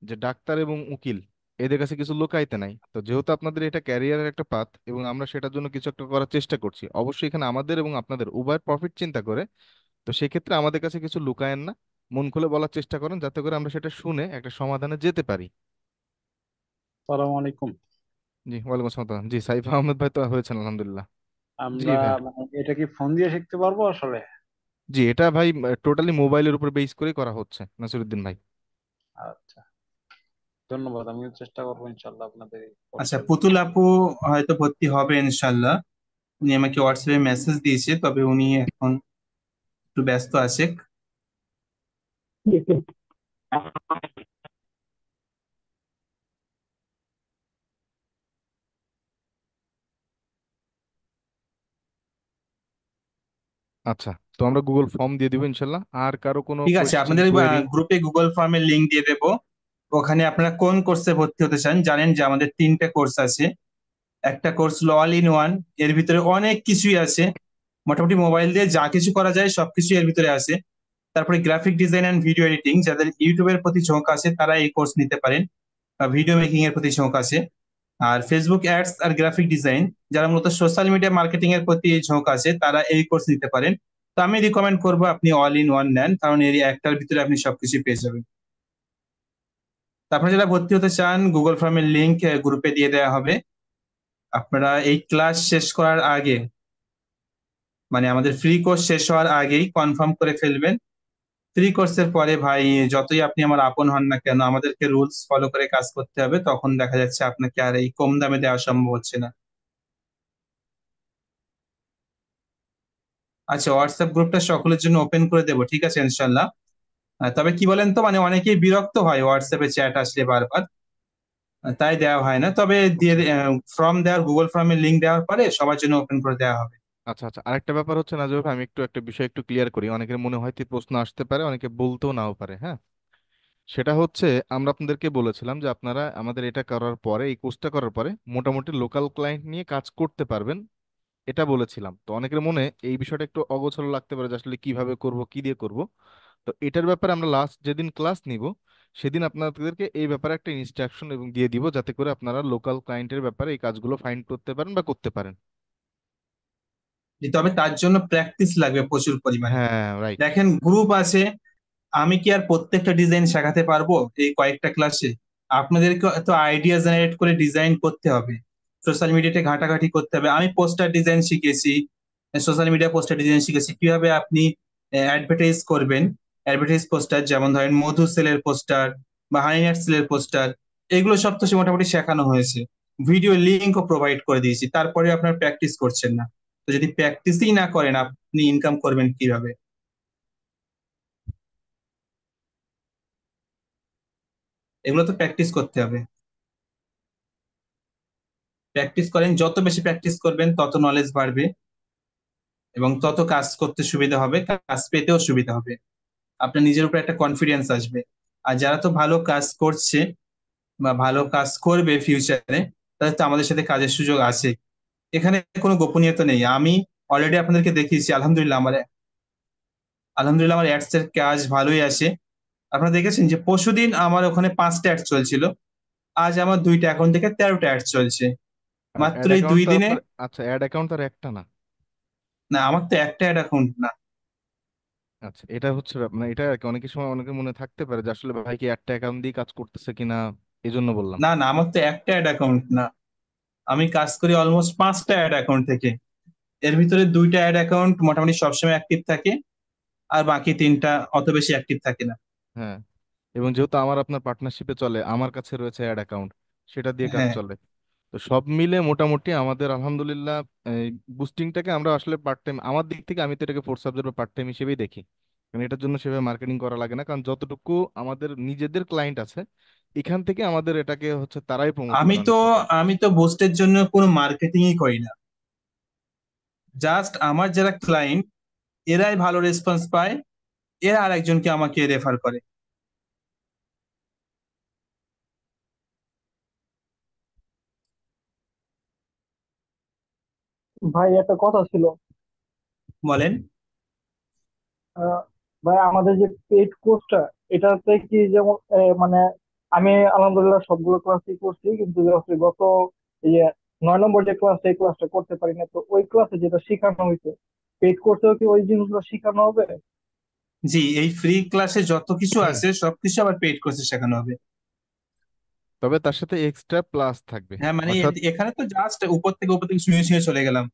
যে ডাক্তার এবং উকিল এদের কাছে কিছু লুকাইতে নাই। তো যেহেতু আপনাদের এটা ক্যারিয়ারের একটা পাথ এবং আমরা সেটার জন্য কিছু একটা করার চেষ্টা করছি, অবশ্যই এখানে আমাদের এবং আপনাদের উভয়ের প্রফিট চিন্তা করে। তো সেক্ষেত্রে আমাদের কাছে কিছু লুকায়েন না, মন খুলে বলার চেষ্টা করেন, যাতে করে আমরা সেটা শুনে একটা সমাধানে যেতে পারি। আসসালামু আলাইকুম। জি, ওয়ালাইকুম আসসালাম। জি, সাইফ আহমেদ ভাই তো হয়েছেন আলহামদুলিল্লাহ। জি আমরা ভাই। মানে এটা কি ফোন দিয়ে শিখতে পারবো আসলে? জি, এটা ভাই টোটালি মোবাইলের উপর বেস করে করা হচ্ছে নাসিরুদ্দিন ভাই। আচ্ছা, ধন্যবাদ। আমিও চেষ্টা করবো ইনশাল্লাহ আপনাদের এই আচ্ছা, কোর্সের পুতুল আপু হয়তো ভর্তি হবে ইনশাল্লাহ। উনি আমাকে হোয়াটসঅ্যাপে মেসেজ দিয়েছে, তবে উনি এখন একটু ব্যস্ত আছে। আচ্ছা, তো আমরা গুগল ফর্ম দিয়ে দিব ইনশাল্লাহ। আর কারো কোনো ঠিক আছে, কোয়েশ্চেন আপনাদের কোয়েরি? গ্রুপে গুগল ফর্মের লিংক দিয়ে দেবো। ওখানে আপনারা কোন কোর্সে ভর্তি হতে চান জানেন যে আমাদের 3টে কোর্স আছে। একটা কোর্স হলো অল ইন ওয়ান, এর ভিতরে অনেক কিছুই আছে। মোটামুটি মোবাইল দিয়ে যা কিছু করা যায় সবকিছু এর ভিতরে আছে। তারপরে graphic design and video editing, যাদের ইউটিউবের প্রতি ঝোঁক আছে তারা এই কোর্স নিতে পারেন, বা ভিডিও মেকিং এর প্রতি ঝোঁক আছে। আর ফেসবুক অ্যাডস আর গ্রাফিক ডিজাইন, যারা মূলত সোশ্যাল মিডিয়া মার্কেটিং এর প্রতি ঝোঁক আছে তারা এই কোর্স নিতে পারেন। তো আমি রিকমেন্ড করবো আপনি অল ইন ওয়ান নেন, কারণ এর একটার ভিতরে আপনি সবকিছু পেয়ে যাবেন। তারপরে যারা ভর্তি হতে চান, গুগল ফর্মের লিংক গ্রুপে দিয়ে দেওয়া হবে। আপনারা এই ক্লাস শেষ করার আগে, মানে আমাদের ফ্রি কোর্স শেষ হওয়ার আগেই কনফার্ম করে ফেলবেন। ফ্রি কোর্সের পরে ভাই যতই আপনি আমার আপন হন না কেন, আমাদেরকে রুলস ফলো করে কাজ করতে হবে, তখন দেখা যাচ্ছে আপনাকে আর এই কম দামে দেওয়া সম্ভব হচ্ছে না। আচ্ছা, হোয়াটসঅ্যাপ গ্রুপটা সকলের জন্য ওপেন করে দেবো, ঠিক আছে ইনশাল্লাহ। তবে কি বলেন তো, মানে অনেকেই বিরক্ত হয় হোয়াটসঅ্যাপে চ্যাট আসলে বারবার, তাই দেওয়া হয় না। তবে দিয়ে আচ্ছা ফর্ম দেওয়ার, গুগল ফর্মের লিংক দেওয়ার পরে সবার জন্য ওপেন করে দেওয়া হবে। আচ্ছা আচ্ছা, আরেকটা ব্যাপার হচ্ছে নাজর ভাই, আমি একটু একটা বিষয় একটু ক্লিয়ার করি। অনেকের মনে হয়তো এই প্রশ্ন আসতে পারে, অনেকে বলতেও নাও পারে। হ্যাঁ, সেটা হচ্ছে আমরা আপনাদেরকে বলেছিলাম যে আপনারা আমাদের এটা করার পরে, এই কোর্সটা করার পরে মোটামুটি লোকাল ক্লায়েন্ট নিয়ে কাজ করতে পারবেন, এটা বলেছিলাম। তো অনেকের মনে এই বিষয়টা একটু অগোছালো লাগতে পারে যে আসলে কিভাবে করব, কি দিয়ে করব। তো এটার ব্যাপারে আমরা লাস্ট যেদিন ক্লাস নিব সেদিন আপনাদেরকে এই ব্যাপারে একটা ইনস্ট্রাকশন এবং দিয়ে দিব, যাতে করে আপনারা লোকাল ক্লায়েন্টের ব্যাপারে এই কাজগুলো ফাইন্ড করতে পারেন বা করতে পারেন। তবে তার জন্য প্র্যাকটিস লাগবে প্রচুর পরিমাণে। হ্যাঁ, রাইট। দেখেন, গ্রুপ আছে, আমি কি আর প্রত্যেকটা ডিজাইন শেখাতে পারবো এই কয়েকটা ক্লাসে? আপনাদেরকে তো আইডিয়া জেনারেট করে ডিজাইন করতে হবে, সোশ্যাল মিডিয়াতে ঘাটাঘাটি করতে হবে। আমি পোস্টার ডিজাইন শিখেছি, সোশ্যাল মিডিয়া পোস্টার ডিজাইন শিখেছি, কিভাবে আপনি অ্যাডভার্টাইজ করবেন। অ্যাডভার্টাইজ পোস্টার, যেমন ধরেন মধু সেলের পোস্টার বা হানিনাট সেলের পোস্টার, এগুলো সব তো মোটামুটি শেখানো হয়েছে। ভিডিও লিঙ্কও প্রোভাইড করে দিয়েছি, তারপরে আপনার প্র্যাকটিস করছেন না। তো যদি প্র্যাকটিসই না করেন আপনি ইনকাম করবেন কিভাবে? এগুলো তো প্র্যাকটিস করতে হবে। প্র্যাকটিস করেন, যত বেশি প্র্যাকটিস করবেন তত নলেজ বাড়বে এবং তত কাজ করতে সুবিধা হবে, কাজ পেতেও সুবিধা হবে, আপনার নিজের উপর একটা কনফিডেন্স আসবে। আর যারা তো ভালো কাজ করছে বা ভালো কাজ করবে ফিউচারে, তাদের তো আমাদের সাথে কাজের সুযোগ আছে। এখানে কোনো গোপনীয়তা নেই। আমি অলরেডি আপনাদেরকে দেখিয়েছি, আলহামদুলিল্লাহ আমার অ্যাডস এর কাজ ভালোই আসে। আপনারা দেখেছেন যে পরশুদিন আমার ওখানে 5টা অ্যাড চলছিল, আজ আমার 2টা অ্যাকাউন্ট থেকে 13টা অ্যাড চলছে, আর মাত্র অ্যাড এই অ্যাকাউন্ট 2 দিনে। আপনার, আচ্ছা অ্যাড অ্যাকাউন্ট আর একটা না? না, আমার তো একটা অ্যাড অ্যাকাউন্ট না। আচ্ছা, এটা হচ্ছে মানে এটা আর কি, অনেকের সময় অনেকের মনে থাকতে পারে যে আসলে ভাই কি একটা অ্যাকাউন্ট দিয়ে কাজ করতেছে কিনা, এই জন্য বললাম। না না, আমার তো একটা অ্যাড অ্যাকাউন্ট না, আমি কাজ করি অলমোস্ট 5টা অ্যাড অ্যাকাউন্ট থেকে। এর ভিতরে 2টা অ্যাড অ্যাকাউন্ট মোটামুটি সবসময় অ্যাক্টিভ থাকে, আর বাকি 3টা অত বেশি অ্যাক্টিভ থাকে না। হ্যাঁ, এবং যেহেতু আমার আপনার পার্টনারশিপে চলে, আমার কাছে রয়েছে অ্যাড অ্যাকাউন্ট, সেটা দিয়ে কাজ হ্যাঁ, চলে। তো সব মিলে মোটামুটি আমাদের আলহামদুলিল্লাহ এই বুস্টিংটাকে আমরা আসলে পার্ট টাইম, আমার দিক থেকে আমি তো এটাকে ফোর্থ সাবজেক্ট বা পার্ট টাইম হিসেবেই দেখি। কারণ এটার জন্য সেভাবে মার্কেটিং করা লাগে না, কারণ যতটুকু আমাদের নিজেদের ক্লায়েন্ট আছে এখান থেকে আমাদের এটাকে হচ্ছে তারাই প্রমোট আমি করে তো অনেক বেশি। আমি তো বুস্টের জন্য কোনো মার্কেটিংই করি না। জাস্ট আমার যারা ক্লায়েন্ট, এরাই ভালো রেসপন্স পায়, এরা আরেকজনকে আমাকে রেফার করে। ভাই একটা কথা ছিল। বলেন। আহ, ভাই আমাদের যে পেড কোর্সটা, এটাতে কি যেমন মানে আমি আলহামদুলিল্লাহ সবগুলো ক্লাসই করছি, কিন্তু just গত এই যে 9 নম্বর যে ক্লাস, এই ক্লাসটা করতে পারি না। তো ওই ক্লাসে যেটা শেখানো হয়েছে, পেড কোর্সেও কি ওই জিনিসগুলো শেখানো হবে? জি, এই ফ্রি ক্লাসে যত কিছু হুম। আছে সবকিছু আবার পেইড কোর্সে শেখানো হবে। তবে তার সাথে এক্সট্রা প্লাস থাকবে। হ্যাঁ, মানে অর্থাৎ এখানে তো জাস্ট উপর থেকে শুয়ে শুয়ে চলে গেলাম।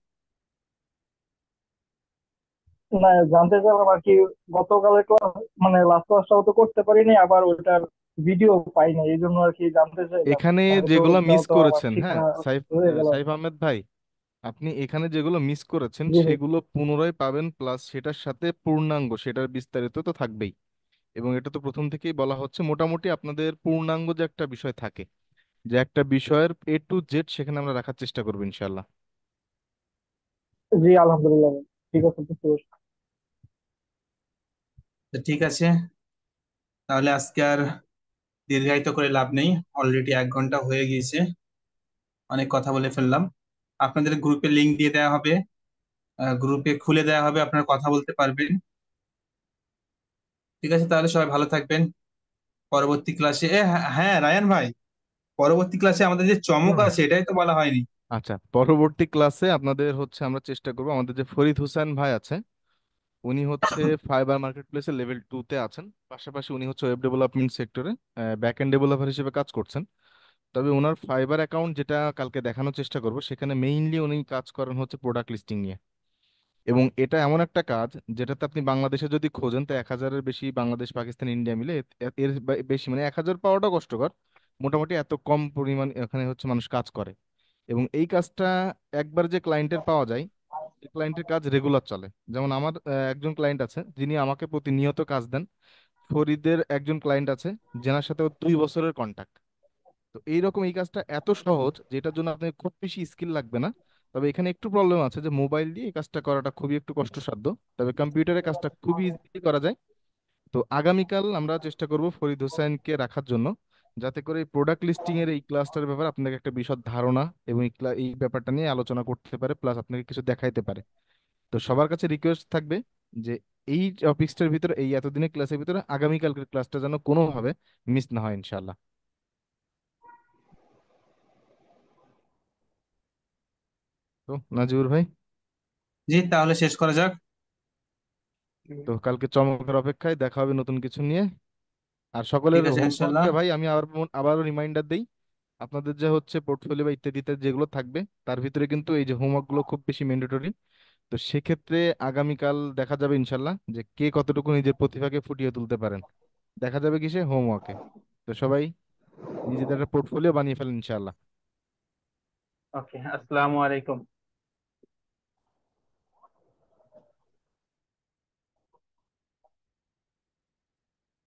না, জানতে চাইলাম আর কি। গতকালের ক্লাস মানে লাস্ট ক্লাসটাও তো করতে পারিনি, আবার ওটার ভিডিও পাই না, এই জন্য আর কি জানতে চাইলাম। এখানে তাহলে তো যেগুলো ওটাও মিস তো আমার করেছেন, হ্যাঁ শেখানো সাইফ, হয়ে গেল। সাইফ আহমেদ ভাই, আপনি এখানে যেগুলো মিস করেছেন জি ভাই। সেগুলো পুনরায় পাবেন, প্লাস সেটার সাথে পূর্ণাঙ্গ, সেটার বিস্তারিত তো থাকবেই। এবং এটা তো প্রথম থেকেই বলা হচ্ছে, মোটামুটি আপনাদের পূর্ণাঙ্গ যে একটা বিষয় থাকে, যে একটা বিষয়ের A to Z সেখানে আমরা রাখার চেষ্টা করবো ইনশাল্লাহ। জি আলহামদুলিল্লাহ ভাই। ঠিক আছে, বুঝতে পারছি। তো ঠিক আছে, তাহলে আজকে আর দীর্ঘায়িত করে লাভ নেই, অলরেডি 1 ঘন্টা হয়ে গিয়েছে, অনেক কথা বলে ফেললাম। আপনাদের গ্রুপে লিংক দিয়ে দেওয়া হবে, গ্রুপে খুলে দেওয়া হবে, আপনারা কথা বলতে পারবেন। ঠিক আছে, তাহলে সবাই ভালো থাকবেন। পরবর্তী ক্লাসে হ্যাঁ হ্যাঁ, রায়ান ভাই, পরবর্তী ক্লাসে আমাদের যে চমক হুম। আছে এটাই তো বলা হয়নি। আচ্ছা, পরবর্তী ক্লাসে আপনাদের হচ্ছে আমরা চেষ্টা করবো, আমাদের যে ফরিদ হোসেন ভাই আছে, উনি হচ্ছে ফাইবার মার্কেট প্লেসে লেভেল 2-তে আছেন। পাশাপাশি উনি হচ্ছে ওয়েব ডেভেলপমেন্ট সেক্টরে ব্যাক এন্ড ডেভেলপার হিসেবে কাজ করছেন। তবে ওনার ফাইবার অ্যাকাউন্ট যেটা কালকে দেখানোর চেষ্টা করব, সেখানে মেইনলি উনি কাজ করেন হচ্ছে প্রোডাক্ট লিস্টিং নিয়ে। এবং এটা এমন একটা কাজ যেটাতে আপনি বাংলাদেশে যদি খোঁজেন তো 1,000-এর বেশি, বাংলাদেশ পাকিস্তান ইন্ডিয়া মিলে এর বেশি, মানে 1,000 পাওয়াটা কষ্টকর। মোটামুটি এত কম পরিমাণ এখানে হচ্ছে মানুষ কাজ করে। এবং এই কাজটা একবার যে ক্লায়েন্টের পাওয়া যায়, এই ক্লায়েন্টের কাজ রেগুলার চলে। যেমন আমার একজন ক্লায়েন্ট আছে যিনি আমাকে প্রতিনিয়ত কাজ দেন। ফরিদের একজন ক্লায়েন্ট আছে যেনার সাথে ওর 2 বছরের কন্ট্যাক্ট। তো এইরকম এই কাজটা এত সহজ যেটার জন্য আপনার খুব বেশি স্কিল লাগবে না। তবে এখানে একটু প্রবলেম আছে যে মোবাইল দিয়ে এই কাজটা করাটা খুবই একটু কষ্টসাধ্য। তবে কম্পিউটারে কাজটা খুবই ইজিলি করা যায়। তো আগামীকাল আমরা চেষ্টা করব ফরিদ হোসেনকে রাখার জন্য, যাতে করে এই প্রোডাক্ট লিস্টিং এর এই ক্লাসটার ব্যাপারে আপনাকে একটা বিশদ ধারণা এবং এই ব্যাপারটা নিয়ে আলোচনা করতে পারে, প্লাস আপনাকে কিছু দেখাইতে পারে। তো সবার কাছে রিকোয়েস্ট থাকবে যে এই টপিক্সটার ভিতরে, এই এতদিনের ক্লাসের ভিতরে আগামীকালকের ক্লাসটা যেন কোনোভাবে মিস না হয় ইনশাল্লাহ। তো নাজিবুর ভাই, জি, তাহলে শেষ করা যাক। তো কালকে চমকের অপেক্ষায়, দেখা হবে নতুন কিছু নিয়ে। আর ঠিক সকলের আছে, ইনশাল্লাহ। হোমওয়ার্কটা ভাই আমি আবারও রিমাইন্ডার দেই, আপনাদের যে হচ্ছে পোর্টফোলিও বা ইত্যাদিতে যেগুলো থাকবে, তার ভিতরে কিন্তু এই যে হোমওয়ার্ক গুলো খুব বেশি ম্যান্ডেটরি। তো সেক্ষেত্রে আগামীকাল দেখা যাবে ইনশাল্লাহ যে কে কতটুকু নিজের প্রতিভাকে ফুটিয়ে তুলতে পারেন, দেখা যাবে কিসে, হোমওয়ার্কে। তো সবাই নিজেদের একটা পোর্টফোলিও বানিয়ে ফেলেন ইনশাল্লাহ। ওকে, আসসালামু আলাইকুম।